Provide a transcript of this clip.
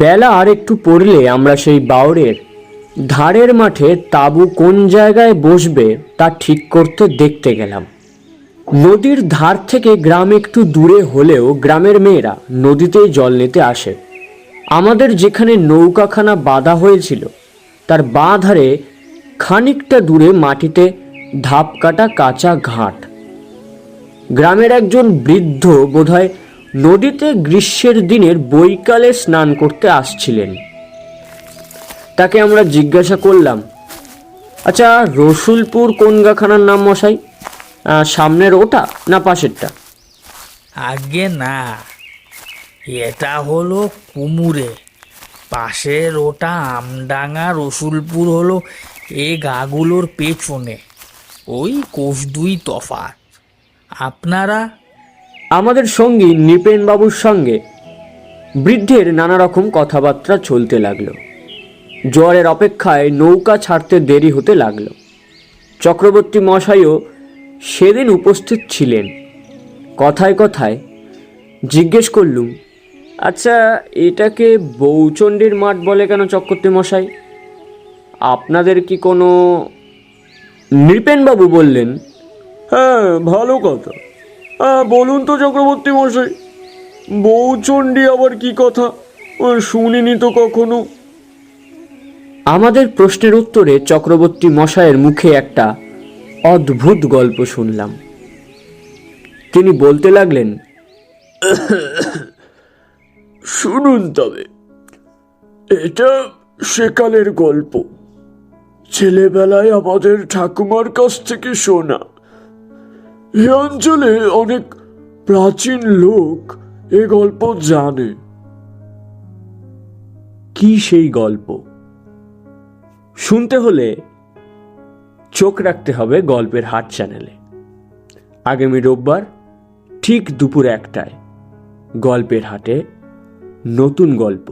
বেলা আর একটু পড়লে আমরা সেই বাওড়ের ধারের মাঠে তাঁবু কোন জায়গায় বসবে তা ঠিক করতে দেখতে গেলাম। নদীর ধার থেকে গ্রাম একটু দূরে হলেও গ্রামের মেয়েরা নদীতেই জল নিতে আসে। আমাদের যেখানে নৌকাখানা বাঁধা হয়েছিল তার বাঁ ধারে খানিকটা দূরে মাটিতে ধাপ কাটা কাঁচা ঘাট। গ্রামের একজন বৃদ্ধ বোধহয় নদীতে গ্রীষ্মের দিনের বৈকালে স্নান করতে আসছিলেন। তাকে আমরা জিজ্ঞাসা করলাম, আচ্ছা, রসুলপুর কোন গাখানার নাম মশাই? সামনের ওটা না পাশেরটা? আগে না, এটা হলো কুমুরে, পাশের ওটা আমডাঙ্গা। রসুলপুর হলো এ গাগুলোর পেছনে, ওই কোষ দুই তফাৎ। আপনারা? আমাদের সঙ্গী নৃপেনবাবুর সঙ্গে বৃদ্ধের নানা রকম কথাবার্তা চলতে লাগলো। জোয়ারের অপেক্ষায় নৌকা ছাড়তে দেরি হতে লাগলো। চক্রবর্তী মশাইও সেদিন উপস্থিত ছিলেন। কথায় কথায় জিজ্ঞেস করলুম, আচ্ছা, এটাকে বৌচণ্ডীর মাঠ বলে কেন চক্রবর্তী মশাই? আপনাদের কি কোনো? নৃপেনবাবু বললেন, হ্যাঁ, ভালো কথা। বলুন তো চক্রবর্তী মশাই, বৌচণ্ডী আবার কি কথা? শুনিনি তো কখনো। আমাদের প্রশ্নের উত্তরে চক্রবর্তী মশাইয়ের মুখে একটা অদ্ভুত গল্প শুনলাম। তিনি বলতে লাগলেন, শুনুন তবে, এটা সেকালের গল্প, ছেলেবেলায় আমাদের ঠাকুমার কাছ থেকে শোনা। এ অঞ্চলে অনেক প্রাচীন লোক এ গল্প জানে। কি সেই গল্প? শুনতে হলে চোখ রাখতে হবে গল্পের হাট চ্যানেলে। আগামী রোববার ঠিক দুপুর 1টায় গল্পের হাটে নতুন গল্প।